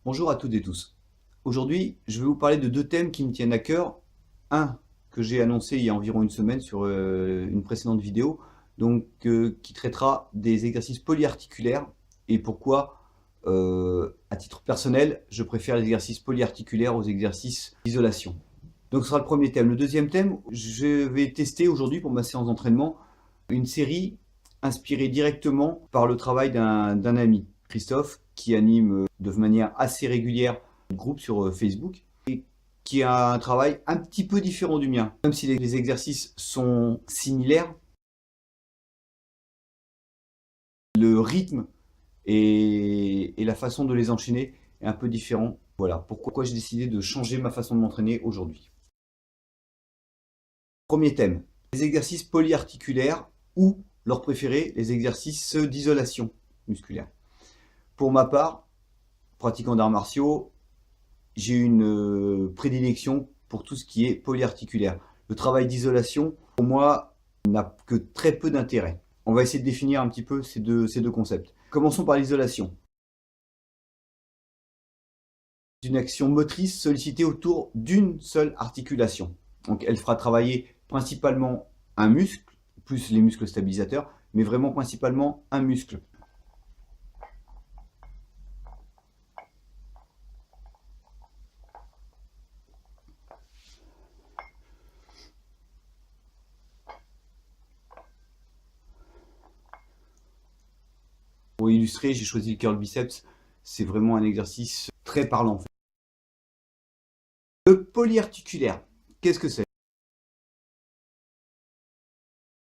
Bonjour à toutes et tous. Aujourd'hui, je vais vous parler de deux thèmes qui me tiennent à cœur. Un que j'ai annoncé il y a environ une semaine sur une précédente vidéo, qui traitera des exercices polyarticulaires et pourquoi, à titre personnel, je préfère les exercices polyarticulaires aux exercices d'isolation. Donc ce sera le premier thème. Le deuxième thème, je vais tester aujourd'hui pour ma séance d'entraînement une série inspirée directement par le travail d'un ami, Christophe, qui anime de manière assez régulière un groupe sur Facebook et qui a un travail un petit peu différent du mien. Même si les exercices sont similaires, le rythme et la façon de les enchaîner est un peu différent. Voilà pourquoi j'ai décidé de changer ma façon de m'entraîner aujourd'hui. Premier thème, les exercices polyarticulaires ou leur préféré, les exercices d'isolation musculaire. Pour ma part, pratiquant d'arts martiaux, j'ai une prédilection pour tout ce qui est polyarticulaire. Le travail d'isolation, pour moi, n'a que très peu d'intérêt. On va essayer de définir un petit peu ces deux concepts. Commençons par l'isolation. Une action motrice sollicitée autour d'une seule articulation. Donc elle fera travailler principalement un muscle, plus les muscles stabilisateurs, mais vraiment principalement un muscle. Pour illustrer, j'ai choisi le curl biceps. C'est vraiment un exercice très parlant. Le polyarticulaire, qu'est-ce que c'est?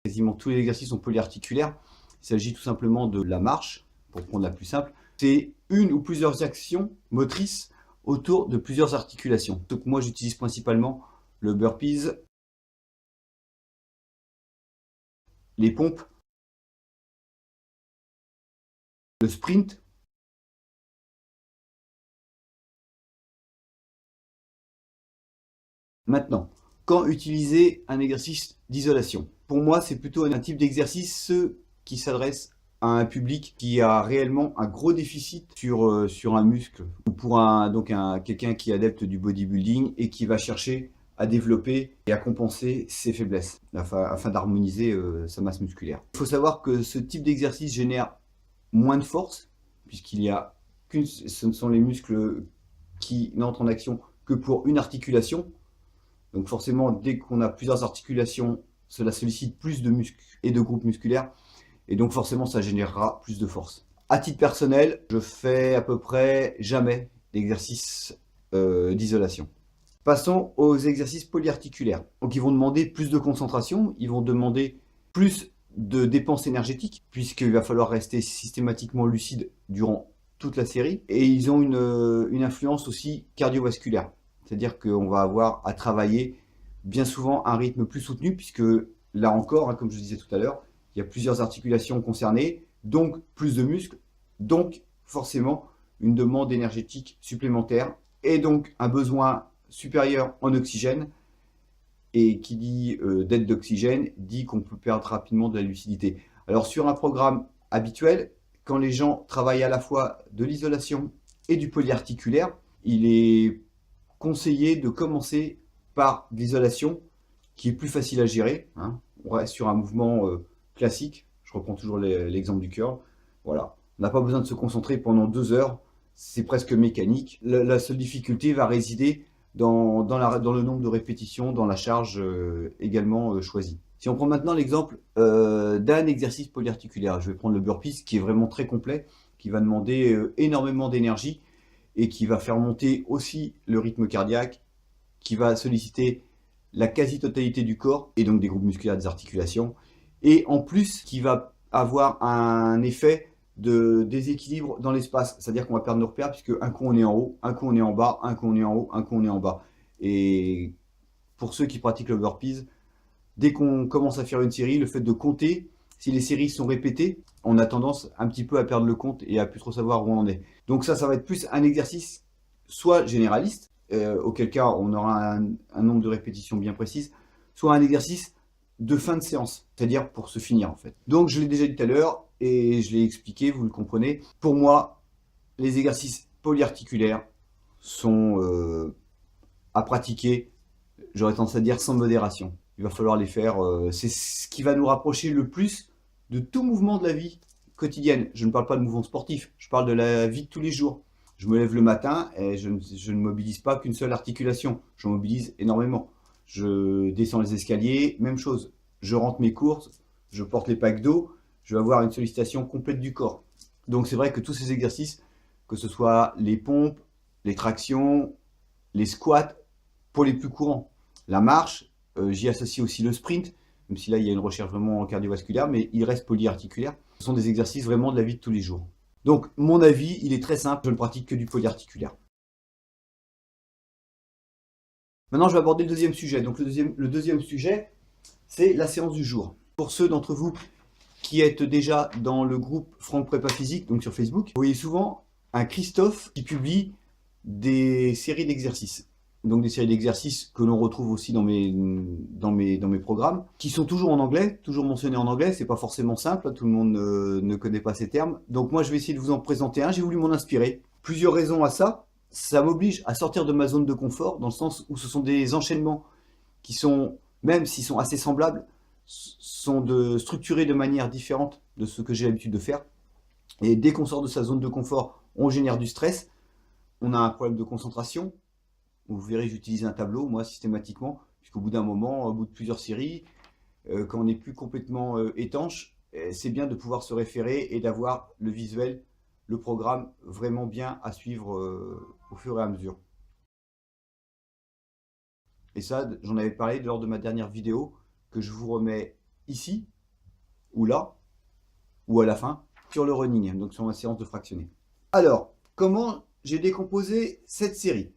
Quasiment tous les exercices sont polyarticulaires. Il s'agit tout simplement de la marche, pour prendre la plus simple. C'est une ou plusieurs actions motrices autour de plusieurs articulations. Donc moi, j'utilise principalement le burpees, les pompes, le sprint. Maintenant, quand utiliser un exercice d'isolation? Pour moi, c'est plutôt un type d'exercice qui s'adresse à un public qui a réellement un gros déficit sur un muscle, ou pour quelqu'un qui est adepte du bodybuilding et qui va chercher à développer et à compenser ses faiblesses afin d'harmoniser sa masse musculaire. Il faut savoir que ce type d'exercice génère moins de force, puisqu'il y a ce ne sont les muscles qui n'entrent en action que pour une articulation. Donc forcément, dès qu'on a plusieurs articulations, cela sollicite plus de muscles et de groupes musculaires. Et donc forcément, ça générera plus de force. À titre personnel, je fais à peu près jamais d'exercice d'isolation. Passons aux exercices polyarticulaires. Donc ils vont demander plus de concentration, ils vont demander plus de dépenses énergétiques, puisqu'il va falloir rester systématiquement lucide durant toute la série. Et ils ont une influence aussi cardiovasculaire. C'est-à-dire qu'on va avoir à travailler bien souvent un rythme plus soutenu, puisque là encore, comme je disais tout à l'heure, il y a plusieurs articulations concernées, donc plus de muscles, donc forcément une demande énergétique supplémentaire, et donc un besoin supérieur en oxygène. Et qui dit dette d'oxygène, dit qu'on peut perdre rapidement de la lucidité. Alors sur un programme habituel, quand les gens travaillent à la fois de l'isolation et du polyarticulaire, il est conseillé de commencer par l'isolation, qui est plus facile à gérer. On reste sur un mouvement classique. Je reprends toujours l'exemple du curl. Voilà. On n'a pas besoin de se concentrer pendant 2 heures. C'est presque mécanique. La seule difficulté va résider dans le nombre de répétitions, dans la charge également choisie. Si on prend maintenant l'exemple d'un exercice polyarticulaire, je vais prendre le burpees qui est vraiment très complet, qui va demander énormément d'énergie et qui va faire monter aussi le rythme cardiaque, qui va solliciter la quasi-totalité du corps et donc des groupes musculaires des articulations, et en plus qui va avoir un effet de déséquilibre dans l'espace, c'est-à-dire qu'on va perdre nos repères puisque un coup on est en haut, un coup on est en bas, un coup on est en haut, un coup on est en bas. Et pour ceux qui pratiquent le burpees, dès qu'on commence à faire une série, le fait de compter, si les séries sont répétées, on a tendance un petit peu à perdre le compte et à plus trop savoir où on en est. Donc ça va être plus un exercice soit généraliste, auquel cas on aura un nombre de répétitions bien précises, soit un exercice de fin de séance, c'est-à-dire pour se finir en fait. Donc je l'ai déjà dit tout à l'heure et je l'ai expliqué, vous le comprenez. Pour moi, les exercices polyarticulaires sont à pratiquer, j'aurais tendance à dire, sans modération. Il va falloir les faire. C'est ce qui va nous rapprocher le plus de tout mouvement de la vie quotidienne. Je ne parle pas de mouvement sportif, je parle de la vie de tous les jours. Je me lève le matin et je ne mobilise pas qu'une seule articulation. Je mobilise énormément. Je descends les escaliers, même chose. Je rentre mes courses, je porte les packs d'eau, je vais avoir une sollicitation complète du corps. Donc c'est vrai que tous ces exercices, que ce soit les pompes, les tractions, les squats, pour les plus courants. La marche, j'y associe aussi le sprint, même si là il y a une recherche vraiment cardiovasculaire, mais il reste polyarticulaire. Ce sont des exercices vraiment de la vie de tous les jours. Donc mon avis, il est très simple, je ne pratique que du polyarticulaire. Maintenant je vais aborder le deuxième sujet. Donc le deuxième sujet, c'est la séance du jour. Pour ceux d'entre vous qui êtes déjà dans le groupe Franck Prépa Physique, donc sur Facebook, vous voyez souvent un Christophe qui publie des séries d'exercices. Donc des séries d'exercices que l'on retrouve aussi dans mes programmes, qui sont toujours en anglais, toujours mentionnés en anglais. C'est pas forcément simple, tout le monde ne connaît pas ces termes. Donc moi je vais essayer de vous en présenter un, j'ai voulu m'en inspirer. Plusieurs raisons à ça. Ça m'oblige à sortir de ma zone de confort, dans le sens où ce sont des enchaînements qui sont, même s'ils sont assez semblables, sont structurés de manière différente de ce que j'ai l'habitude de faire. Et dès qu'on sort de sa zone de confort, on génère du stress, on a un problème de concentration. Vous verrez, j'utilise un tableau, moi, systématiquement, puisqu'au bout d'un moment, au bout de plusieurs séries, quand on n'est plus complètement étanche, c'est bien de pouvoir se référer et d'avoir le visuel, le programme vraiment bien à suivre au fur et à mesure. Et ça, j'en avais parlé lors de ma dernière vidéo, que je vous remets ici, ou là, ou à la fin, sur le running, donc sur ma séance de fractionné. Alors, comment j'ai décomposé cette série?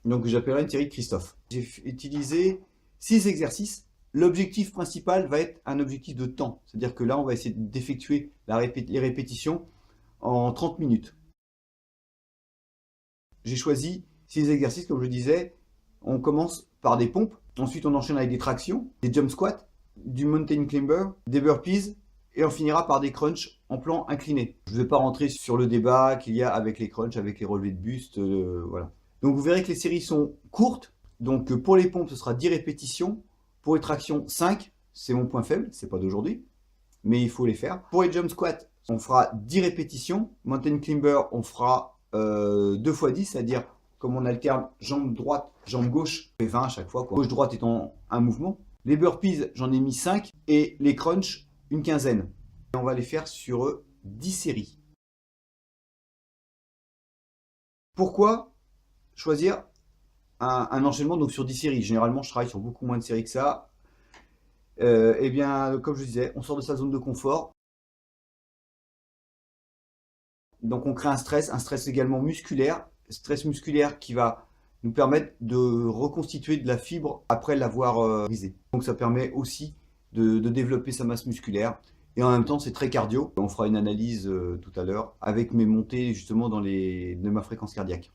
Donc j'appellerai une série de Christophe. J'ai utilisé 6 exercices. L'objectif principal va être un objectif de temps. C'est-à-dire que là, on va essayer d'effectuer les répétitions en 30 minutes. J'ai choisi 6 exercices, comme je disais. On commence par des pompes. Ensuite, on enchaîne avec des tractions, des jump squats, du mountain climber, des burpees. Et on finira par des crunchs en plan incliné. Je ne vais pas rentrer sur le débat qu'il y a avec les crunchs, avec les relevés de buste. Voilà. Donc vous verrez que les séries sont courtes. Donc pour les pompes, ce sera 10 répétitions. Pour les tractions, 5. C'est mon point faible, c'est pas d'aujourd'hui. Mais il faut les faire. Pour les jump squats, on fera 10 répétitions. Mountain climber, on fera 2 x 10, c'est-à-dire comme on alterne jambe droite, jambe gauche, on fait 20 à chaque fois, quoi. Gauche-droite étant un mouvement. Les burpees, j'en ai mis 5. Et les crunchs, une quinzaine. Et on va les faire sur 10 séries. Pourquoi choisir un enchaînement donc sur 10 séries? Généralement, je travaille sur beaucoup moins de séries que ça. Eh bien, comme je disais, on sort de sa zone de confort. Donc on crée un stress également musculaire. Stress musculaire qui va nous permettre de reconstituer de la fibre après l'avoir brisée. Donc ça permet aussi de développer sa masse musculaire. Et en même temps, c'est très cardio. On fera une analyse tout à l'heure avec mes montées justement de ma fréquence cardiaque.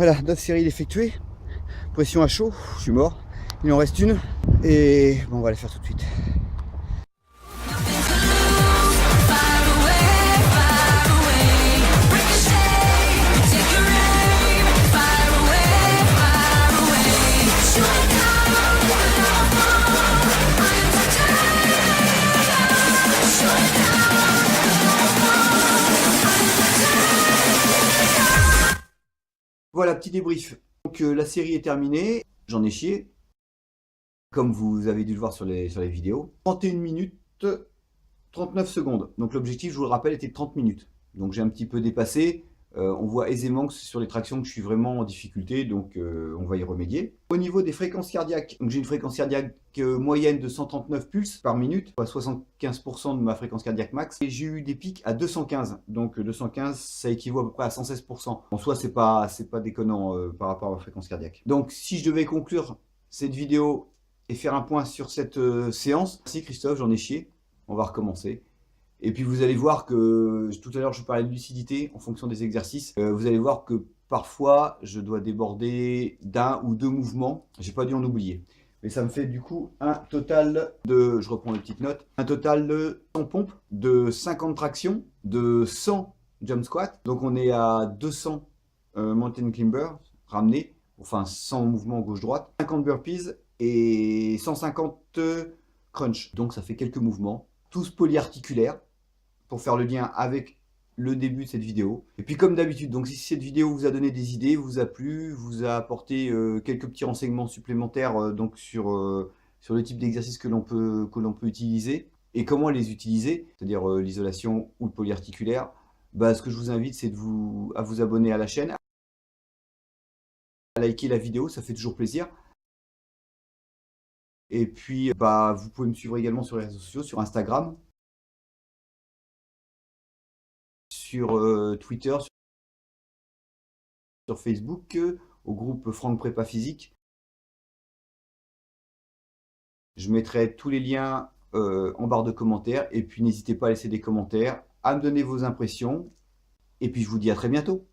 Voilà, notre série est effectuée. Pression à chaud, je suis mort. Il en reste une. Et bon, on va la faire tout de suite. Voilà, petit débrief. Donc la série est terminée, j'en ai chié, comme vous avez dû le voir sur les vidéos. 31 minutes, 39 secondes. Donc l'objectif, je vous le rappelle, était de 30 minutes. Donc j'ai un petit peu dépassé. On voit aisément que sur les tractions que je suis vraiment en difficulté, donc on va y remédier. Au niveau des fréquences cardiaques, j'ai une fréquence cardiaque moyenne de 139 pulses par minute, soit 75% de ma fréquence cardiaque max. Et j'ai eu des pics à 215, donc 215 ça équivaut à peu près à 116%. En soi, c'est pas déconnant par rapport à ma fréquence cardiaque. Donc si je devais conclure cette vidéo et faire un point sur cette séance, merci Christophe, j'en ai chié, on va recommencer. Et puis vous allez voir que, tout à l'heure je parlais de lucidité en fonction des exercices, vous allez voir que parfois je dois déborder d'un ou deux mouvements, j'ai pas dû en oublier. Mais ça me fait du coup un total de, je reprends les petites notes, un total de 100 pompes, de 50 tractions, de 100 jump squats, donc on est à 200 mountain climber ramenés, enfin 100 mouvements gauche-droite, 50 burpees et 150 crunch, donc ça fait quelques mouvements, tous polyarticulaires, pour faire le lien avec le début de cette vidéo. Et puis comme d'habitude, donc si cette vidéo vous a donné des idées, vous a plu, vous a apporté quelques petits renseignements supplémentaires donc sur le type d'exercice que l'on peut utiliser et comment les utiliser, c'est-à-dire l'isolation ou le polyarticulaire, bah, ce que je vous invite, c'est à vous abonner à la chaîne, à liker la vidéo, ça fait toujours plaisir. Et puis bah, vous pouvez me suivre également sur les réseaux sociaux, sur Instagram, sur Twitter, sur Facebook, au groupe Franck Prépa Physique. Je mettrai tous les liens en barre de commentaires. Et puis n'hésitez pas à laisser des commentaires, à me donner vos impressions. Et puis je vous dis à très bientôt.